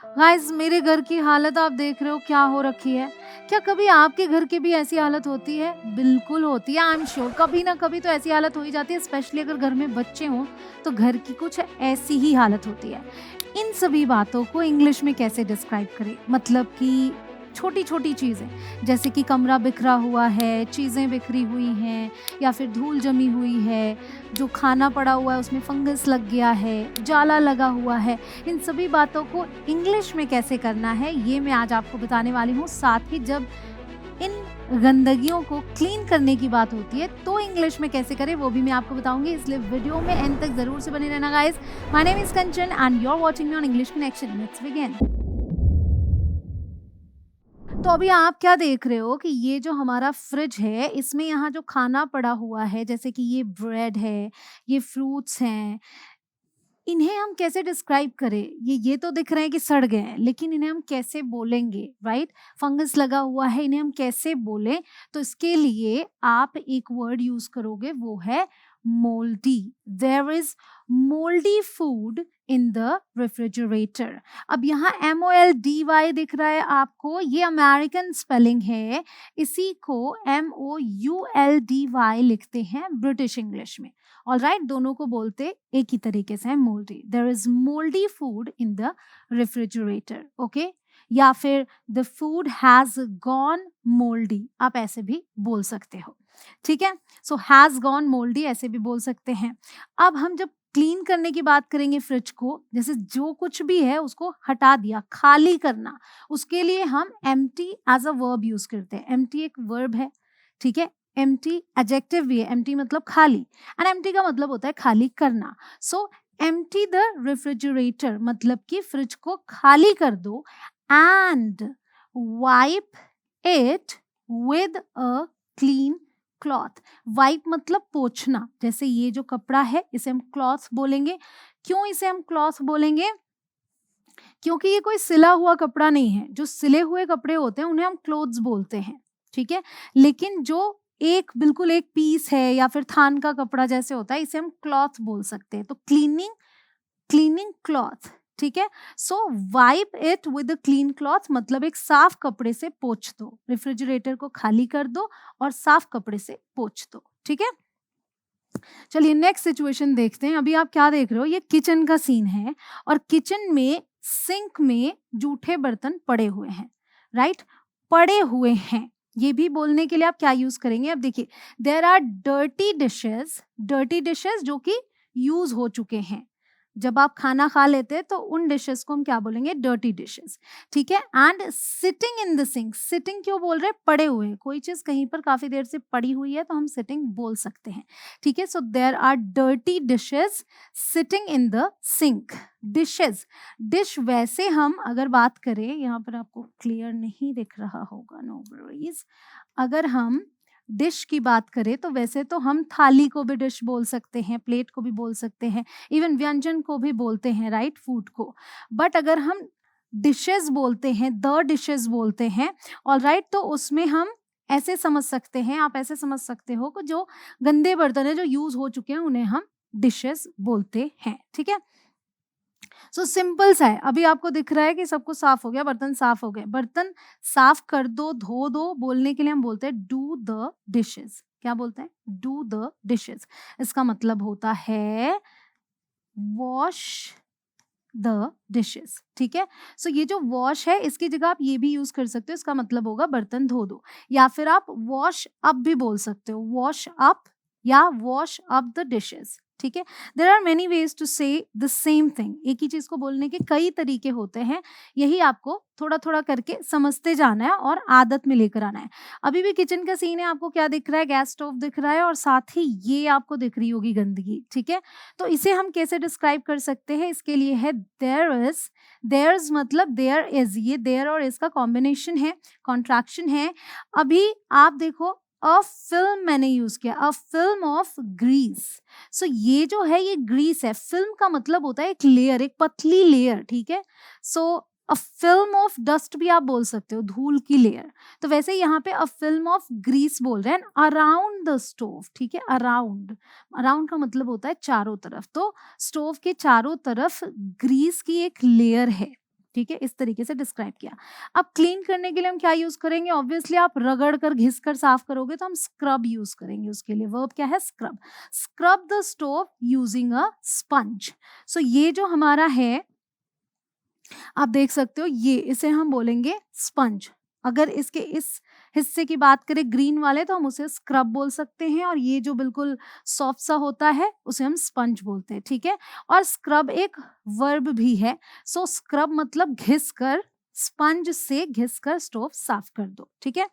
Guys मेरे घर की हालत आप देख रहे हो क्या हो रखी है। क्या कभी आपके घर की भी ऐसी हालत होती है? बिल्कुल होती है, आई एम श्योर कभी ना कभी तो ऐसी हालत हो ही जाती है, स्पेशली अगर घर में बच्चे हों तो घर की कुछ ऐसी ही हालत होती है। इन सभी बातों को इंग्लिश में कैसे डिस्क्राइब करें? मतलब कि छोटी-छोटी चीज़ें, जैसे कि कमरा बिखरा हुआ है, चीज़ें बिखरी हुई हैं या फिर धूल जमी हुई है, जो खाना पड़ा हुआ है उसमें फंगस लग गया है, जाला लगा हुआ है। इन सभी बातों को इंग्लिश में कैसे करना है ये मैं आज आपको बताने वाली हूँ। साथ ही जब इन गंदगियों को क्लीन करने की बात होती है तो इंग्लिश में कैसे करें वो भी मैं आपको बताऊंगी, इसलिए वीडियो में एंड तक जरूर से बने रहना guys. My name is Kanchan and you are watching me on English Connection. Let's begin. तो अभी आप क्या देख रहे हो कि ये जो हमारा फ्रिज है इसमें यहाँ जो खाना पड़ा हुआ है, जैसे कि ये ब्रेड है, ये फ्रूट्स हैं, इन्हें हम कैसे डिस्क्राइब करें? ये तो दिख रहे हैं कि सड़ गए हैं, लेकिन इन्हें हम कैसे बोलेंगे, राइट? फंगस लगा हुआ है, इन्हें हम कैसे बोलें? तो इसके लिए आप एक वर्ड यूज़ करोगे, वो है moldy. There is moldy food in the refrigerator. अब यहाँ MOLDY दिख रहा है आपको, ये अमेरिकन स्पेलिंग है, इसी को MOULDY लिखते हैं ब्रिटिश इंग्लिश में। ऑलराइट, दोनों को बोलते एक ही तरीके से है, moldy. There is moldy food in the refrigerator, okay? या फिर the food has gone moldy, आप ऐसे भी बोल सकते हो, ठीक है? सो हैज गॉन मोल्डी ऐसे भी बोल सकते हैं। अब हम जब क्लीन करने की बात करेंगे फ्रिज को, जैसे जो कुछ भी है उसको हटा दिया, खाली करना, उसके लिए हम empty as a verb use करते हैं। एम्प्टी एक वर्ब है, ठीक है? एम्प्टी एडजेक्टिव भी है, एम्प्टी मतलब खाली, एंड एम्प्टी का मतलब होता है खाली करना। सो एम्प्टी द रेफ्रिजरेटर मतलब कि फ्रिज को खाली कर दो, and wipe it with a clean cloth. Wipe मतलब पोंछना, जैसे ये जो कपड़ा है इसे हम क्लॉथ बोलेंगे। क्यों इसे हम क्लॉथ बोलेंगे? क्योंकि ये कोई सिला हुआ कपड़ा नहीं है। जो सिले हुए कपड़े होते हैं उन्हें हम क्लोथ्स बोलते हैं, ठीक है? लेकिन जो एक बिल्कुल एक पीस है या फिर थान का कपड़ा जैसे होता है, इसे हम क्लॉथ बोल सकते हैं। तो क्लीनिंग, क्लीनिंग क्लॉथ, ठीक है? So wipe it with a clean cloth मतलब एक साफ कपड़े से पोंछ दो। रेफ्रिजरेटर को खाली कर दो और साफ कपड़े से पोंछ दो, ठीक है? चलिए नेक्स्ट सिचुएशन देखते हैं। अभी आप क्या देख रहे हो, ये किचन का सीन है और किचन में सिंक में जूठे बर्तन पड़े हुए हैं, राइट? पड़े हुए हैं, ये भी बोलने के लिए आप क्या यूज करेंगे? अब देखिए, there are dirty dishes, dirty dishes जो कि यूज हो चुके हैं। जब आप खाना खा लेते हैं तो उन डिशेस को हम क्या बोलेंगे? डर्टी डिशेस, ठीक है? And sitting in the sink, sitting क्यों बोल रहे हैं? पड़े हुए, कोई चीज कहीं पर काफी देर से पड़ी हुई है तो हम सिटिंग बोल सकते हैं, ठीक है? So there are dirty dishes sitting in the sink. Dishes, dish वैसे हम अगर बात करें, यहाँ पर आपको क्लियर नहीं दिख रहा होगा, नो वरीज। अगर हम डिश की बात करें तो वैसे तो हम थाली को भी डिश बोल सकते हैं, प्लेट को भी बोल सकते हैं, इवन व्यंजन को भी बोलते हैं, राइट? फूड को। बट अगर हम डिशेस बोलते हैं, द डिशेस बोलते हैं, ऑलराइट, तो उसमें हम ऐसे समझ सकते हैं, आप ऐसे समझ सकते हो कि जो गंदे बर्तन है जो यूज हो चुके हैं उन्हें हम डिशेस बोलते हैं, ठीक है? सो सिंपल सा है। अभी आपको दिख रहा है कि सब कुछ साफ हो गया, बर्तन साफ हो गए। बर्तन साफ कर दो, धो दो बोलने के लिए हम बोलते हैं डू द डिशेस। क्या बोलते हैं? Do the dishes. इसका मतलब होता है वॉश द डिशेस, ठीक है? सो ये जो वॉश है इसकी जगह आप ये भी यूज कर सकते हो, इसका मतलब होगा बर्तन धो दो, या फिर आप वॉश अप भी बोल सकते हो, वॉश अप या वॉश अप द डिशेस, ठीक है? There are many ways to say the same thing. एक ही चीज को बोलने के कई तरीके होते हैं, यही आपको थोड़ा थोड़ा करके समझते जाना है और आदत में लेकर आना है। अभी भी किचन का सीन है, आपको क्या दिख रहा है? गैस स्टोव दिख रहा है और साथ ही ये आपको दिख रही होगी गंदगी, ठीक है? तो इसे हम कैसे डिस्क्राइब कर सकते हैं? इसके लिए है देयर इज। देयर्स मतलब देयर इज, ये देयर और इसका कॉम्बिनेशन है, कॉन्ट्रैक्शन है। अभी आप देखो, अ फिल्म मैंने यूज किया, अ फिल्म ऑफ ग्रीस। सो ये जो है ये ग्रीस है। फिल्म का मतलब होता है एक लेयर, एक पतली लेयर, ठीक है? सो अ फिल्म ऑफ डस्ट भी आप बोल सकते हो, धूल की लेयर। तो वैसे यहाँ पे अ फिल्म ऑफ ग्रीस बोल रहे हैं अराउंड द स्टोव, ठीक है? अराउंड, अराउंड का मतलब होता है चारों तरफ। तो स्टोव के चारों तरफ ग्रीस की एक लेयर है, ठीक है, इस तरीके से डिस्क्राइब किया। अब क्लीन करने के लिए हम क्या यूज करेंगे? ऑब्वियसली आप रगड़ कर घिस कर साफ करोगे तो हम स्क्रब यूज करेंगे उसके लिए। वर्ब क्या है? Scrub. Scrub the stove using a sponge. So ये जो हमारा है आप देख सकते हो, ये इसे हम बोलेंगे स्पंज। अगर इसके इस हिस्से की बात करें ग्रीन वाले तो हम उसे स्क्रब बोल सकते हैं, और ये जो बिल्कुल सॉफ्ट सा होता है उसे हम स्पंज बोलते हैं। ठीक है, और स्क्रब एक वर्ब भी है। सो स्क्रब मतलब घिस कर, स्पंज से घिस कर स्टोव साफ कर दो। ठीक है,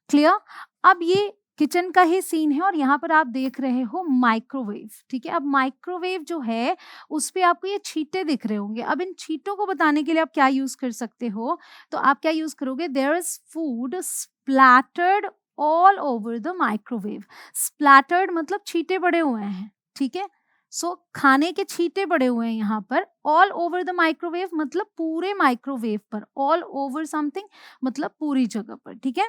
क्लियर। अब ये किचन का ही सीन है और यहाँ पर आप देख रहे हो माइक्रोवेव। ठीक है, अब माइक्रोवेव जो है उस पे आपको ये छींटे दिख रहे होंगे। अब इन छींटों को बताने के लिए आप क्या यूज कर सकते हो? तो आप क्या यूज करोगे? There is food splattered all over the microwave. Splattered मतलब छींटे पड़े हुए हैं। ठीक है, सो खाने के छींटे पड़े हुए हैं यहाँ पर। ऑल ओवर द माइक्रोवेव मतलब पूरे माइक्रोवेव पर। ऑल ओवर समथिंग मतलब पूरी जगह पर। ठीक है,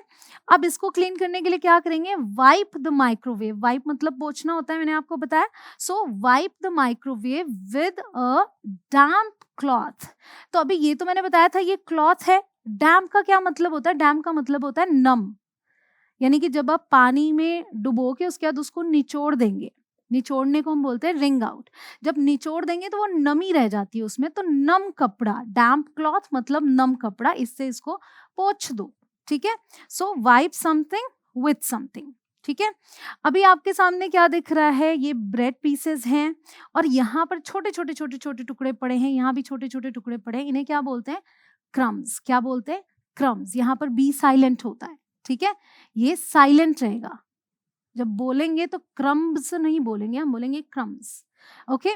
अब इसको क्लीन करने के लिए क्या करेंगे? Wipe the microwave. वाइप मतलब पोंछना होता है, मैंने आपको बताया। So wipe the microwave with a damp cloth. तो अभी ये तो मैंने बताया था ये क्लॉथ है। डैम्प का क्या मतलब होता है? डैम्प का मतलब होता है नम, यानी कि जब आप पानी में डुबो के उसके बाद उसको निचोड़ देंगे, निचोड़ने को हम बोलते हैं रिंग आउट। जब निचोड़ देंगे तो वो नमी रह जाती है उसमें, तो नम कपड़ा, डैम्प क्लॉथ मतलब नम कपड़ा, इससे इसको पोंछ दो। ठीक है, so wipe something with something. ठीक है, अभी आपके सामने क्या दिख रहा है? ये ब्रेड पीसेस हैं और यहाँ पर छोटे छोटे छोटे छोटे टुकड़े पड़े हैं, यहाँ भी छोटे छोटे टुकड़े पड़े हैं। इन्हें क्या बोलते हैं? क्रम्स। क्या बोलते हैं? क्रम्स। यहाँ पर बी साइलेंट होता है। ठीक है, ये साइलेंट रहेगा। जब बोलेंगे तो क्रम्स नहीं बोलेंगे, हम बोलेंगे crumbs. Okay,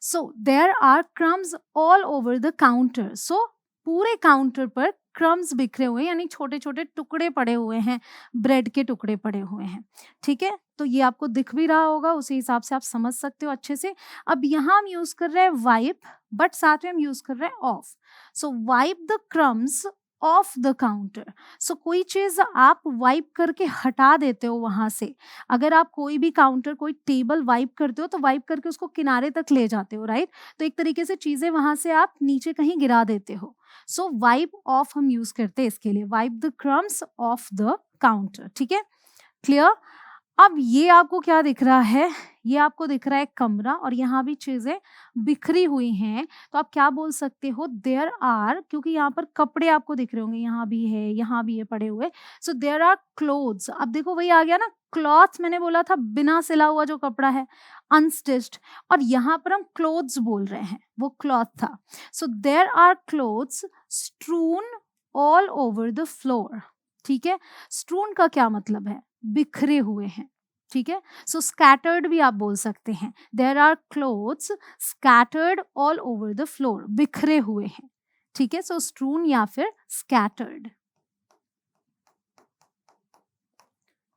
so there are crumbs all over the counter. So पूरे काउंटर पर क्रम्स बिखरे हुए हैं, यानी छोटे छोटे टुकड़े पड़े हुए हैं, ब्रेड के टुकड़े पड़े हुए हैं। ठीक है, तो ये आपको दिख भी रहा होगा, उसी हिसाब से आप समझ सकते हो अच्छे से। अब यहाँ हम यूज कर रहे हैं वाइप, बट साथ में हम यूज कर रहे हैं off. So wipe the crumbs off the counter. So कोई चीज आप वाइप करके हटा देते हो वहां से। अगर आप कोई भी काउंटर, कोई टेबल वाइप करते हो तो वाइप करके उसको किनारे तक ले जाते हो, राइट? तो एक तरीके से चीजें वहां से आप नीचे कहीं गिरा देते हो। सो वाइप ऑफ हम यूज करते हैं इसके लिए, wipe the crumbs off the counter. ठीक है, क्लियर। अब ये आपको क्या दिख रहा है? ये आपको दिख रहा है कमरा, और यहाँ भी चीजें बिखरी हुई हैं। तो आप क्या बोल सकते हो? देयर आर, क्योंकि यहाँ पर कपड़े आपको दिख रहे होंगे, यहाँ भी है, यहाँ भी है पड़े हुए। So there are clothes. अब देखो वही आ गया ना, क्लॉथ मैंने बोला था बिना सिला हुआ जो कपड़ा है, अनस्टिच्ड, और यहाँ पर हम क्लोथ्स बोल रहे हैं, वो क्लॉथ था। So there are clothes strewn all over the floor. ठीक है, स्ट्रून का क्या मतलब है? बिखरे हुए हैं। ठीक है, सो स्कैटर्ड भी आप बोल सकते हैं। There are clothes scattered all over the floor, बिखरे हुए हैं। ठीक है, सो स्ट्रून या फिर स्कैटर्ड,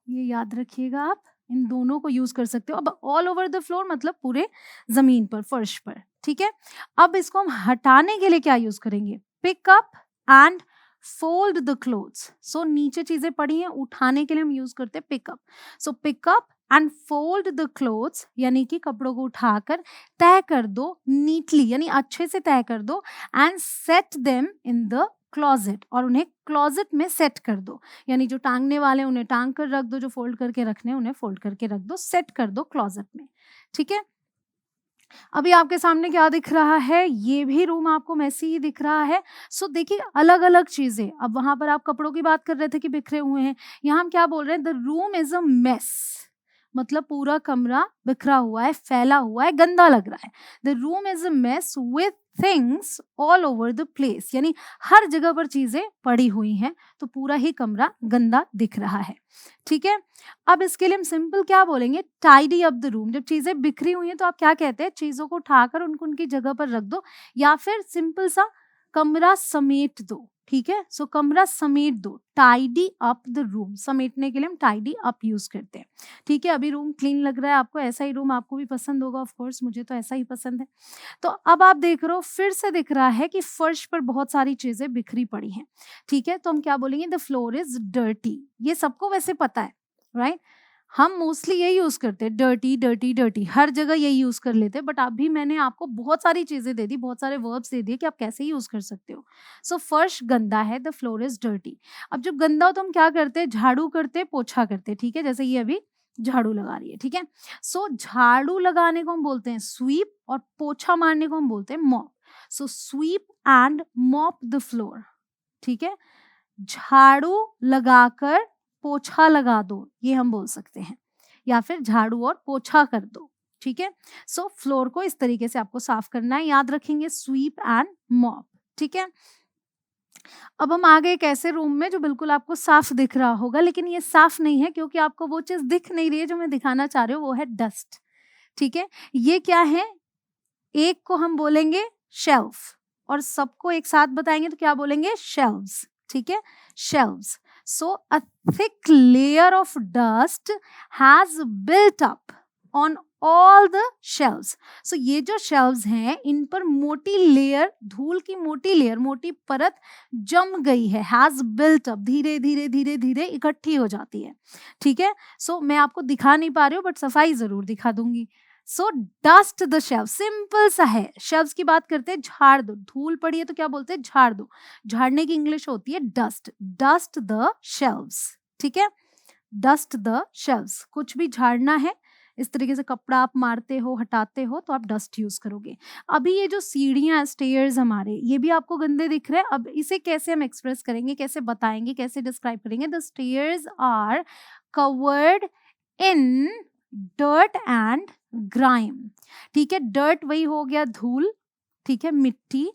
ये याद रखिएगा। आप इन दोनों को यूज कर सकते हो। अब ऑल ओवर द फ्लोर मतलब पूरे जमीन पर, फर्श पर। ठीक है, अब इसको हम हटाने के लिए क्या यूज करेंगे? Pick up and fold the clothes. So नीचे चीजें पड़ी हैं, उठाने के लिए हम यूज करते हैं pickup. So pickup and fold the clothes, यानी कि कपड़ों को उठाकर तय कर दो नीटली, यानी अच्छे से तय कर दो। And set them in the closet, और उन्हें क्लोजेट में सेट कर दो, यानी जो टांगने वाले उन्हें टांग कर रख दो, जो फोल्ड करके रखने उन्हें फोल्ड करके रख दो, सेट कर दो क्लोजेट में। ठीक है, अभी आपके सामने क्या दिख रहा है? ये भी रूम आपको मैसी ही दिख रहा है। सो देखिए अलग अलग चीजें। अब वहां पर आप कपड़ों की बात कर रहे थे कि बिखरे हुए हैं, यहाँ हम क्या बोल रहे हैं? The room is a mess, मतलब पूरा कमरा बिखरा हुआ है, फैला हुआ है, गंदा लग रहा है। The room is a mess with things all over the place, यानी हर जगह पर चीजें पड़ी हुई हैं, तो पूरा ही कमरा गंदा दिख रहा है। ठीक है, अब इसके लिए हम सिंपल क्या बोलेंगे? Tidy up the room. जब चीजें बिखरी हुई हैं तो आप क्या कहते हैं? चीजों को उठाकर उनको उनकी जगह पर रख दो, या फिर सिंपल सा कमरा समेट दो। ठीक है, सो कमरा समेट दो, टाइडी अप द रूम। समेटने के लिए हम टाइडी अप यूज करते हैं। ठीक है, अभी रूम क्लीन लग रहा है आपको, ऐसा ही रूम आपको भी पसंद होगा, ऑफ कोर्स मुझे तो ऐसा ही पसंद है। तो अब आप देख रहे हो, फिर से दिख रहा है कि फर्श पर बहुत सारी चीजें बिखरी पड़ी हैं। ठीक है, तो हम क्या बोलेंगे? The floor is dirty. ये सबको वैसे पता है, राइट? हम मोस्टली यही यूज करते हैं, डर्टी डर्टी डर्टी, हर जगह यही यूज कर लेते हैं। बट अभी मैंने आपको बहुत सारी चीजें दे दी, बहुत सारे वर्ब्स दे दिए कि आप कैसे यूज कर सकते हो। सो फर्श गंदा है, द फ्लोर इज डर्टी। अब जब गंदा हो तो हम क्या करते हैं, झाड़ू करते, पोछा करते, ठीक है, जैसे ये अभी झाड़ू लगा रही है, ठीक है। सो झाड़ू लगाने को हम बोलते हैं स्वीप, और पोछा मारने को हम बोलते हैं mop. So SVEEP and mop the floor, ठीक है। झाड़ू लगाकर पोछा लगा दो, ये हम बोल सकते हैं, या फिर झाड़ू और पोछा कर दो, ठीक है। सो फ्लोर को इस तरीके से आपको साफ करना है, याद रखेंगे स्वीप एंड मॉप, ठीक है। अब हम आ गए एक ऐसे रूम में जो बिल्कुल आपको साफ दिख रहा होगा, लेकिन ये साफ नहीं है क्योंकि आपको वो चीज दिख नहीं रही है जो मैं दिखाना चाह रही हूँ, वो है डस्ट, ठीक है। ये क्या है, एक को हम बोलेंगे शेल्फ, और सबको एक साथ बताएंगे तो क्या बोलेंगे, शेल्व्स, ठीक है, shelves. So a thick layer of dust has built up on all the shelves. So ये जो शेल्व्स हैं इन पर मोटी लेयर, धूल की मोटी लेयर, मोटी परत जम गई है, हैज बिल्ट अप, धीरे धीरे धीरे धीरे इकट्ठी हो जाती है, ठीक है। सो मैं आपको दिखा नहीं पा रही हूँ बट सफाई जरूर दिखा दूंगी। सो डस्ट द शेल्फ, सिंपल सा है। शेल्व्स की बात करते हैं, झाड़ दो, धूल पड़ी है तो क्या बोलते हैं, झाड़ दो। झाड़ने की इंग्लिश होती है डस्ट, डस्ट द शेल्व्स, ठीक है, डस्ट द शेल्व्स। कुछ भी झाड़ना है, इस तरीके से कपड़ा आप मारते हो, हटाते हो, तो आप डस्ट यूज करोगे। अभी ये जो सीढ़ियां, स्टेयर्स हमारे, ये भी आपको गंदे दिख रहे हैं। अब इसे कैसे हम एक्सप्रेस करेंगे, कैसे बताएंगे, कैसे डिस्क्राइब करेंगे, the stairs are covered in dirt and grime, ठीक है। डर्ट वही हो गया धूल, ठीक है, मिट्टी,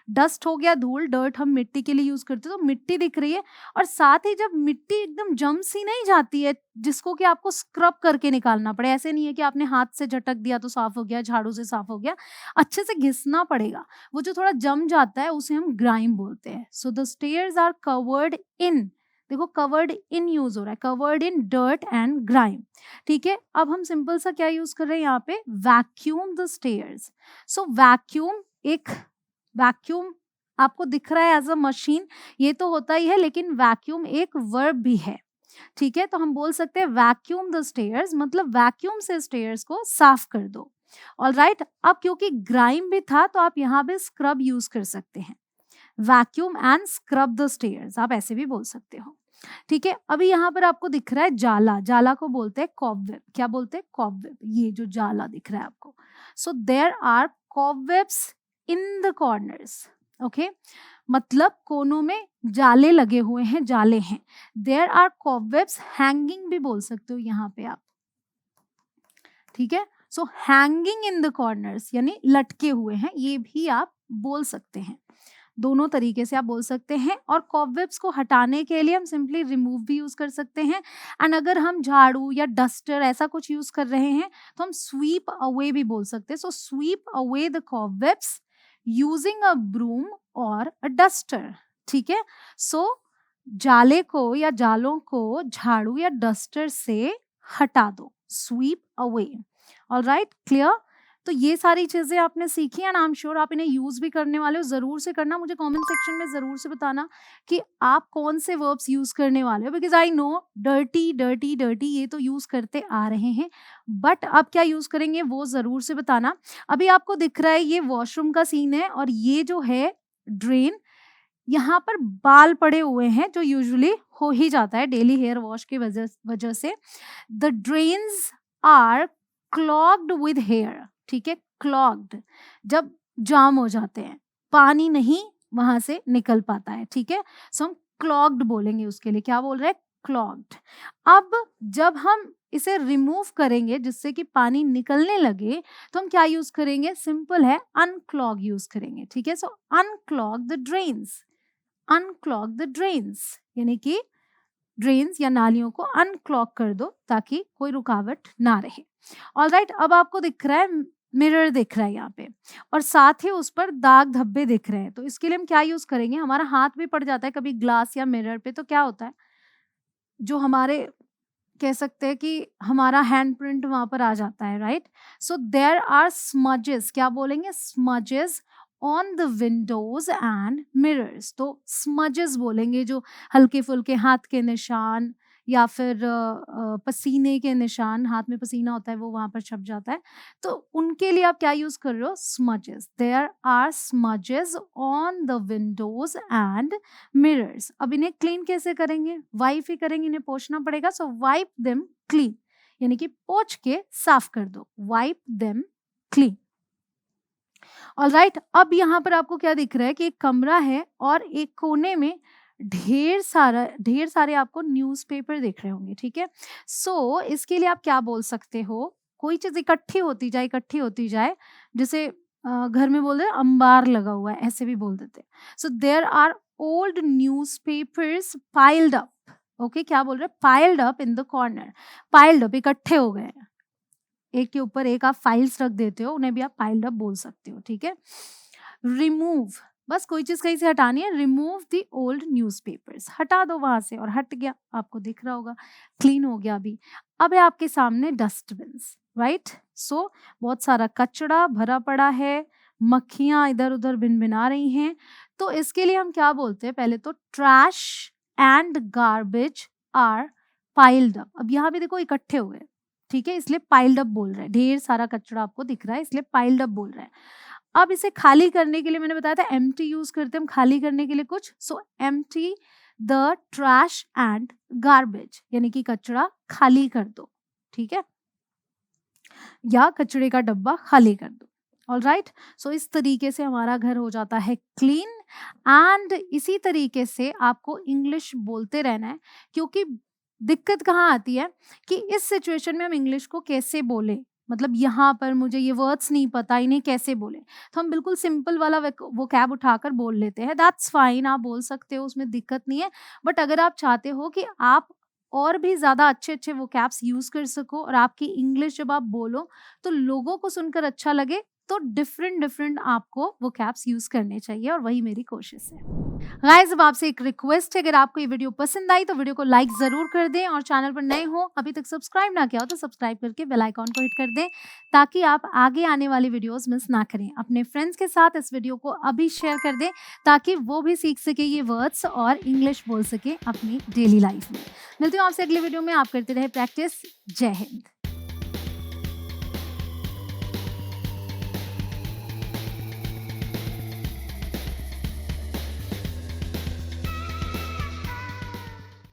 डस्ट हो गया धूल, डर्ट हम मिट्टी के लिए यूज करते हैं, तो मिट्टी दिख रही है। और साथ ही जब मिट्टी एकदम जम सी नहीं जाती है जिसको कि आपको स्क्रब करके निकालना पड़े, ऐसे नहीं है कि आपने हाथ से झटक दिया तो साफ हो गया, झाड़ू से साफ हो गया, अच्छे से घिसना पड़ेगा। वो जो थोड़ा जम जाता है उसे हम ग्राइम बोलते हैं। So the stairs are covered in, देखो कवर्ड इन यूज हो रहा है, covered in dirt and grime, ठीक है। अब हम सिंपल सा क्या यूज कर रहे हैं यहाँ पे, vacuum the stairs. So vacuum, एक वैक्यूम आपको दिख रहा है एज अ मशीन, ये तो होता ही है, लेकिन वैक्यूम एक वर्ब भी है, ठीक है। तो हम बोल सकते हैं वैक्यूम द स्टेयर्स, मतलब वैक्यूम से स्टेयर्स को साफ कर दो। ऑलराइट, अब क्योंकि ग्राइम भी था तो आप यहाँ पे स्क्रब यूज कर सकते हैं, vacuum and scrub the stairs, आप ऐसे भी बोल सकते हो, ठीक है। अभी यहाँ पर आपको दिख रहा है जाला, जाला को बोलते हैं कॉबवेब, क्या बोलते हैं, कॉबवेब, ये जो जाला दिख रहा है आपको। So there are cobwebs in the corners, okay, मतलब कोनों में जाले लगे हुए हैं, जाले हैं। देयर आर कॉबवेब्स, हैंगिंग भी बोल सकते हो यहाँ पे आप, ठीक है। सो हैंगिंग इन द कॉर्नर्स यानी लटके हुए हैं, ये भी आप बोल सकते हैं, दोनों तरीके से आप बोल सकते हैं। और कॉबवेब्स को हटाने के लिए हम सिंपली रिमूव भी यूज कर सकते हैं। एंड अगर हम झाड़ू या डस्टर ऐसा कुछ यूज कर रहे हैं तो हम स्वीप अवे भी बोल सकते हैं। So sweep away the cobwebs using a broom और अ डस्टर, ठीक है। सो जाले को या जालों को झाड़ू या डस्टर से हटा दो, स्वीप अवे। Alright, clear. तो ये सारी चीजें आपने सीखी एंड आई एम श्योर आप इन्हें यूज भी करने वाले हो। जरूर से करना, मुझे कमेंट सेक्शन में जरूर से बताना कि आप कौन से वर्ब्स यूज करने वाले हो, because I know dirty dirty dirty ये तो यूज करते आ रहे हैं, बट अब क्या यूज करेंगे वो जरूर से बताना। अभी आपको दिख रहा है ये वॉशरूम का सीन है, और ये जो है ड्रेन, यहाँ पर बाल पड़े हुए हैं जो यूजुअली हो ही जाता है डेली हेयर वॉश की वजह से। The drains are clogged with hair, ठीक है, क्लॉग्ड जब जाम हो जाते हैं, पानी नहीं वहां से निकल पाता है, ठीक है। सो हम क्लॉग्ड बोलेंगे उसके लिए, क्या बोल रहे हैं, क्लॉग्ड। अब जब हम इसे रिमूव करेंगे जिससे कि पानी निकलने लगे तो हम क्या यूज करेंगे, सिंपल है, अनक्लॉग यूज करेंगे, ठीक है। So unclog the drains, unclog the drains यानी कि ड्रेन्स या नालियों को अनक्लॉग कर दो ताकि कोई रुकावट ना रहे। ऑलराइट, अब आपको दिख रहा है मिरर दिख रहा है यहाँ पे, और साथ ही उस पर दाग धब्बे दिख रहे हैं। तो इसके लिए हम क्या यूज करेंगे, हमारा हाथ भी पड़ जाता है कभी ग्लास या मिरर पे, तो क्या होता है, जो हमारे कह सकते हैं कि हमारा हैंड प्रिंट वहां पर आ जाता है, right. So there are smudges, क्या बोलेंगे, smudges on the windows and mirrors. तो स्मजेस बोलेंगे जो हल्के फुल्के हाथ के निशान या फिर पसीने के निशान, हाथ में पसीना होता है वो वहाँ पर छप जाता है, तो उनके लिए आप क्या यूज़ कर रहे हो? Smudges. There are smudges on the windows and mirrors. अब इन्हें क्लीन कैसे करेंगे? वाइप ही करेंगे, इन्हें पोंछना पड़ेगा, सो वाइप देम क्लीन, यानी कि पोंछ के साफ कर दो, वाइप देम क्लीन। ऑलराइट, अब यहाँ पर आपको क्या दिख रहा है कि एक कमरा है और एक कोने में ढेर सारे आपको न्यूज़पेपर दिख रहे होंगे, ठीक है? सो इसके लिए आप क्या बोल सकते हो? कोई चीज़ इकट्ठी होती जाए, जैसे घर में बोल रहे हैं अंबार लगा हुआ है, ऐसे भी बोल देते हैं। So there are old newspapers piled up. Okay, क्या बोल रहे हैं? Piled up in the corner. Piled up, इकट्ठे हो गए हैं। एक के ऊपर एक आप फाइल्स रख देते हो, उन्हें भी आप पाइल्ड अप बोल सकते हो, ठीक है? रिमूव, बस कोई चीज कहीं से हटानी है, रिमूव द ओल्ड न्यूज़पेपर्स, हटा दो वहां से, और हट गया, आपको दिख रहा होगा, क्लीन हो गया। अभी अब है आपके सामने डस्टबिन्स, राइट? सो बहुत सारा कचरा भरा पड़ा है, मक्खियां इधर उधर भिनभिना रही हैं, तो इसके लिए हम क्या बोलते हैं? पहले तो trash and garbage are piled up. अब यहाँ भी देखो इकट्ठे हो गए, ठीक है, इसलिए पाइल्ड अप बोल रहे हैं। ढेर सारा कचरा आपको दिख रहा है, इसलिए पाइल्ड अप बोल रहे हैं। अब इसे खाली करने के लिए मैंने बताया था एम्प्टी यूज करते हैं हम खाली करने के लिए कुछ, सो empty the trash and garbage, यानी कि कचरा खाली कर दो, ठीक है, या कचरे का डब्बा खाली कर दो। ऑलराइट, सो इस तरीके से हमारा घर हो जाता है क्लीन। एंड इसी तरीके से आपको इंग्लिश बोलते रहना है, क्योंकि दिक्कत कहाँ आती है कि इस सिचुएशन में हम इंग्लिश को कैसे बोले, मतलब यहाँ पर मुझे ये वर्ड्स नहीं पता, इन्हें कैसे बोले, तो हम बिल्कुल सिंपल वाला वो कैब उठाकर बोल लेते हैं। दैट्स फाइन, आप बोल सकते हो, उसमें दिक्कत नहीं है। बट अगर आप चाहते हो कि आप और भी ज़्यादा अच्छे-अच्छे वो कैब्स यूज़ कर सको और आपकी इंग्लिश जब आप बोलो तो लोगों को सुनकर अच्छा लगे, तो डिफरेंट आपको वो कैब्स यूज़ करने चाहिए, और वही मेरी कोशिश है। गाइस, अब आपसे एक रिक्वेस्ट है, अगर आपको ये वीडियो पसंद आई तो वीडियो को लाइक ज़रूर कर दें, और चैनल पर नए हो, अभी तक सब्सक्राइब ना किया हो तो सब्सक्राइब करके बेल आइकॉन को हिट कर दें, ताकि आप आगे आने वाली वीडियोस मिस ना करें। अपने फ्रेंड्स के साथ इस वीडियो को अभी शेयर कर दें, ताकि वो भी सीख सके ये वर्ड्स और इंग्लिश बोल सके अपनी डेली लाइफ में। मिलती हूँ आपसे अगले वीडियो में, आप करते रहे प्रैक्टिस। जय हिंद।